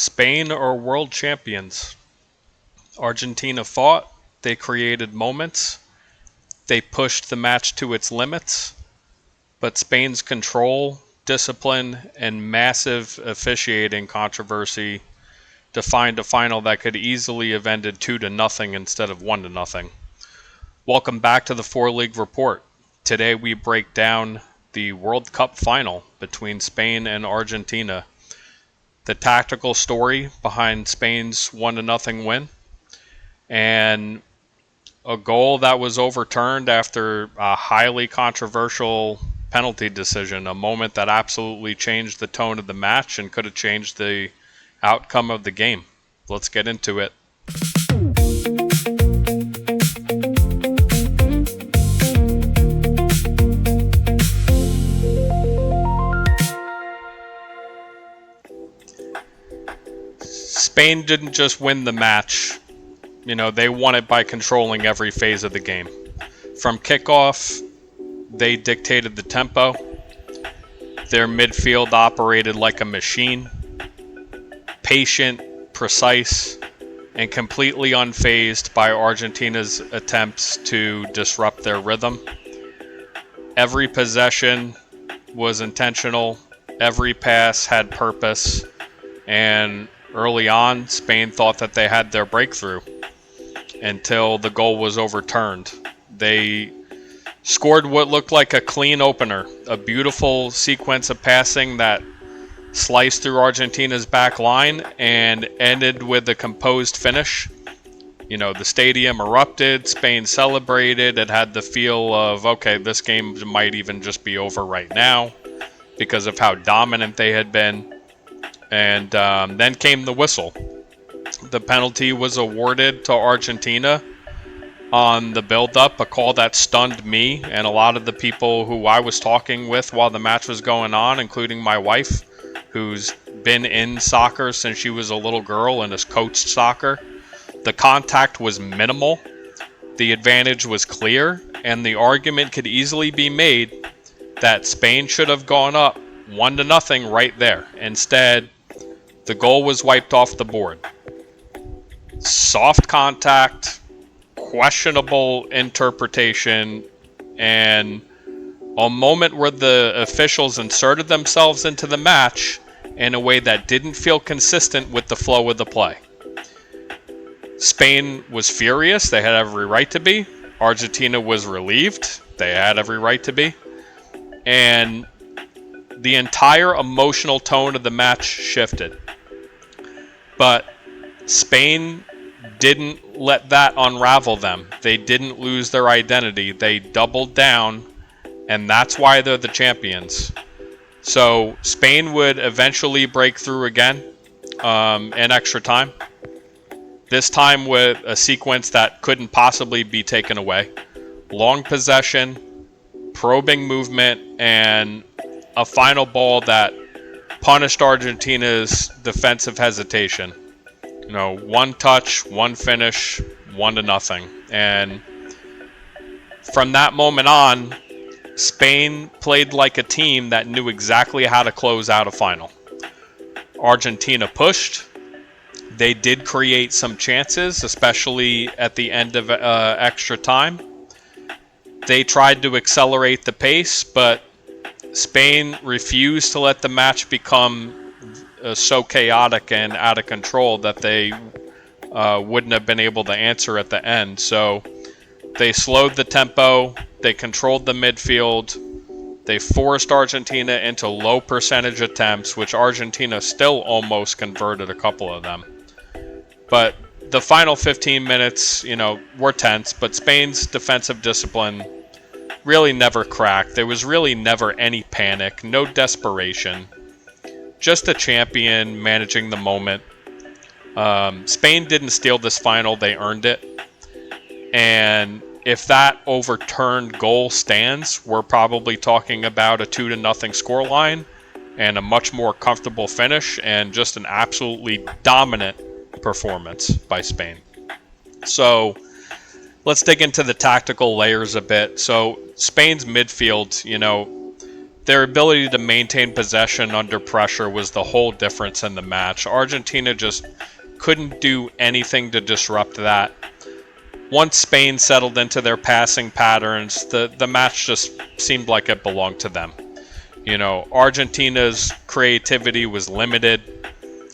Spain are world champions. Argentina fought, they created moments, they pushed the match to its limits, but Spain's control, discipline, and massive officiating controversy defined a final that could easily have ended 2-0 instead of 1-0. Welcome back to the Four League Report. Today we break down the World Cup final between Spain and Argentina, the tactical story behind Spain's 1-0 win, and a goal that was overturned after a highly controversial penalty decision, a moment that absolutely changed the tone of the match and could have changed the outcome of the game. Let's get into it. Spain didn't just win the match. They won it by controlling every phase of the game. From kickoff, they dictated the tempo. Their midfield operated like a machine. Patient, precise, and completely unfazed by Argentina's attempts to disrupt their rhythm. Every possession was intentional. Every pass had purpose. And early on, Spain thought that they had their breakthrough until the goal was overturned. They scored what looked like a clean opener, a beautiful sequence of passing that sliced through Argentina's back line and ended with a composed finish. The stadium erupted, Spain celebrated. It had the feel of, okay, this game might even just be over right now because of how dominant they had been. And then came the whistle. The penalty was awarded to Argentina on the build-up, a call that stunned me and a lot of the people who I was talking with while the match was going on, including my wife, who's been in soccer since she was a little girl and has coached soccer. The contact was minimal, the advantage was clear, and the argument could easily be made that Spain should have gone up 1-0 right there. Instead, the goal was wiped off the board. Soft contact, questionable interpretation, and a moment where the officials inserted themselves into the match in a way that didn't feel consistent with the flow of the play. Spain was furious. They had every right to be. Argentina was relieved. They had every right to be. And the entire emotional tone of the match shifted. But Spain didn't let that unravel them. They didn't lose their identity. They doubled down, and that's why they're the champions. So Spain would eventually break through again in extra time. This time with a sequence that couldn't possibly be taken away. Long possession, probing movement, and a final ball that punished Argentina's defensive hesitation. One touch, one finish, 1-0. And from that moment on, Spain played like a team that knew exactly how to close out a final. Argentina pushed. They did create some chances, especially at the end of extra time. They tried to accelerate the pace, but Spain refused to let the match become so chaotic and out of control that they wouldn't have been able to answer at the end. So they slowed the tempo, they controlled the midfield, they forced Argentina into low percentage attempts, which Argentina still almost converted a couple of them. But the final 15 minutes, were tense, but Spain's defensive discipline really never cracked. There was really never any panic, no desperation. Just a champion managing the moment. Spain didn't steal this final, they earned it. And if that overturned goal stands, we're probably talking about a 2-0 scoreline and a much more comfortable finish and just an absolutely dominant performance by Spain. So let's dig into the tactical layers a bit. So Spain's midfield, their ability to maintain possession under pressure was the whole difference in the match. Argentina just couldn't do anything to disrupt that. Once Spain settled into their passing patterns, the match just seemed like it belonged to them. Argentina's creativity was limited.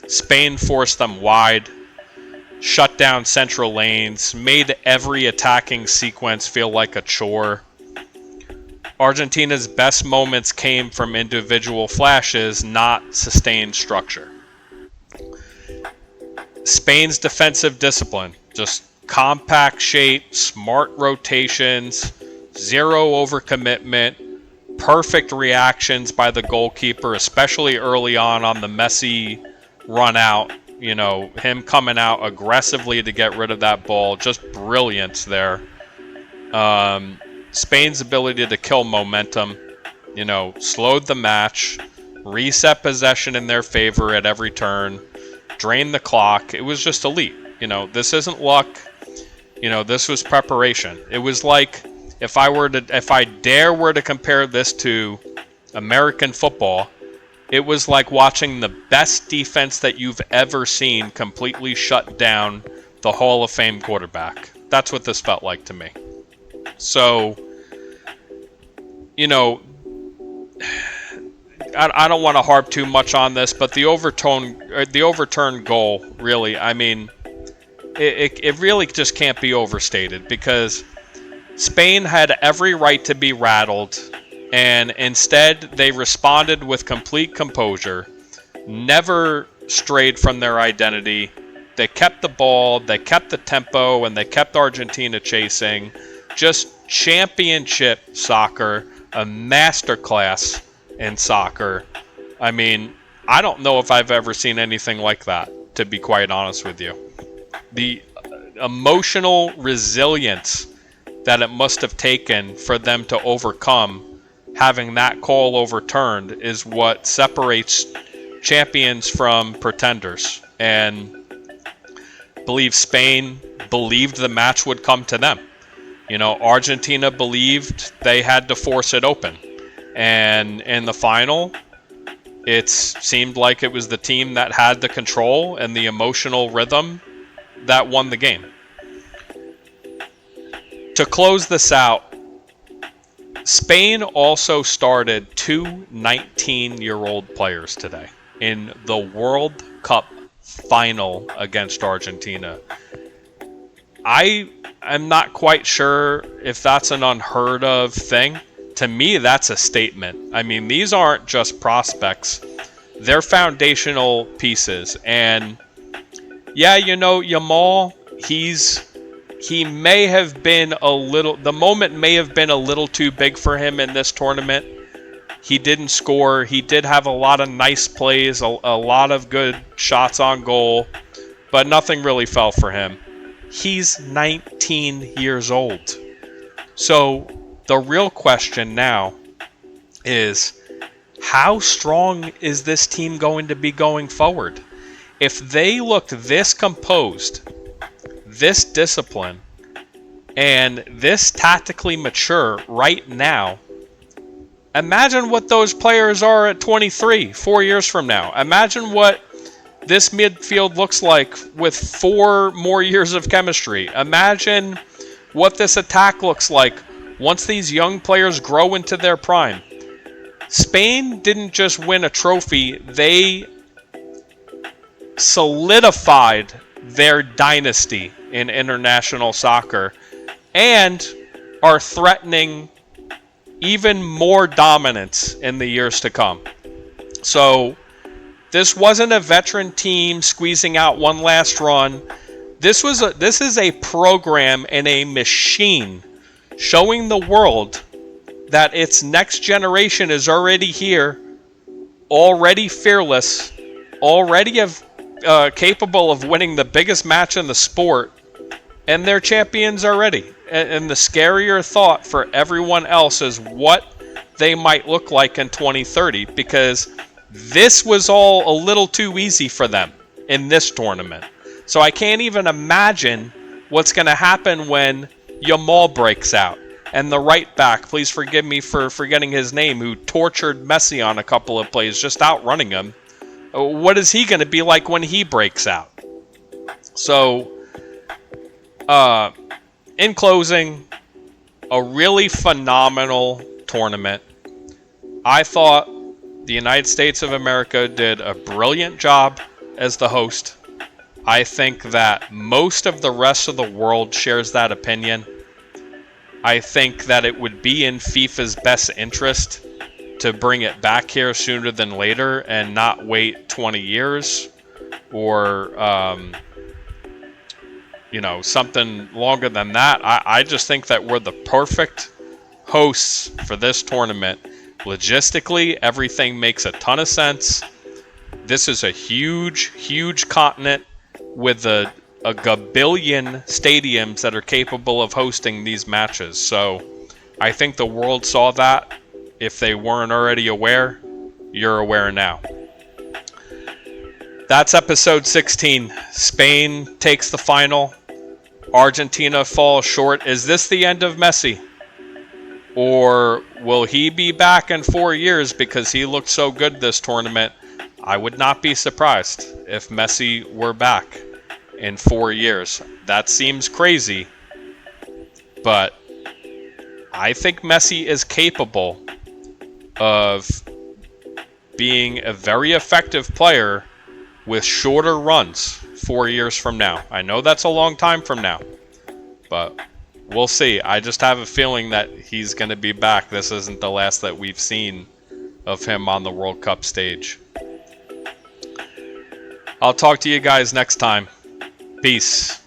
Spain forced them wide, shut down central lanes, made every attacking sequence feel like a chore. Argentina's best moments came from individual flashes, not sustained structure. Spain's defensive discipline, just compact shape, smart rotations, zero overcommitment, perfect reactions by the goalkeeper, especially early on the Messi run out. Him coming out aggressively to get rid of that ball, just brilliance there. Spain's ability to kill momentum, slowed the match, reset possession in their favor at every turn, drained the clock. It was just elite. This isn't luck. This was preparation. It was like if I were to compare this to American football, it was like watching the best defense that you've ever seen completely shut down the Hall of Fame quarterback. That's what this felt like to me. So, I don't want to harp too much on this, but the overturned goal, really, I mean, it really just can't be overstated, because Spain had every right to be rattled, and instead they responded with complete composure, never strayed from their identity. They kept the ball, they kept the tempo, and they kept Argentina chasing. Just championship soccer, a masterclass in soccer. I mean, I don't know if I've ever seen anything like that, to be quite honest with you. The emotional resilience that it must have taken for them to overcome having that call overturned is what separates champions from pretenders. And I believe Spain believed the match would come to them. Argentina believed they had to force it open. And in the final, it seemed like it was the team that had the control and the emotional rhythm that won the game. To close this out, Spain also started two 19-year-old players today in the World Cup final against Argentina. I am not quite sure if that's an unheard of thing. To me, that's a statement. I mean, these aren't just prospects. They're foundational pieces. And yeah, Yamal, he may have been the moment may have been a little too big for him in this tournament. He didn't score. He did have a lot of nice plays, a lot of good shots on goal, but nothing really fell for him. He's 19 years old. So the real question now is, how strong is this team going to be going forward? If they look this composed, this disciplined, and this tactically mature right now, imagine what those players are at 23, 4 years from now. Imagine what this midfield looks like with 4 more years of chemistry. Imagine what this attack looks like once these young players grow into their prime. Spain didn't just win a trophy, they solidified their dynasty in international soccer and are threatening even more dominance in the years to come. So this wasn't a veteran team squeezing out one last run. This is a program and a machine showing the world that its next generation is already here, already fearless, already capable of winning the biggest match in the sport, and they're champions already. And the scarier thought for everyone else is what they might look like in 2030, because this was all a little too easy for them in this tournament. So I can't even imagine what's going to happen when Yamal breaks out and the right back, please forgive me for forgetting his name, who tortured Messi on a couple of plays, just outrunning him. What is he going to be like when he breaks out? So, in closing, a really phenomenal tournament. I thought the United States of America did a brilliant job as the host. I think that most of the rest of the world shares that opinion. I think that it would be in FIFA's best interest to bring it back here sooner than later and not wait 20 years or, something longer than that. I just think that we're the perfect hosts for this tournament. Logistically, everything makes a ton of sense. This is a huge, huge continent with a gabillion stadiums that are capable of hosting these matches. So I think the world saw that. If they weren't already aware, you're aware now. That's episode 16. Spain takes the final. Argentina falls short. Is this the end of Messi? Or will he be back in 4 years because he looked so good this tournament? I would not be surprised if Messi were back in 4 years. That seems crazy, but I think Messi is capable of being a very effective player with shorter runs 4 years from now. I know that's a long time from now, but we'll see. I just have a feeling that he's going to be back. This isn't the last that we've seen of him on the World Cup stage. I'll talk to you guys next time. Peace.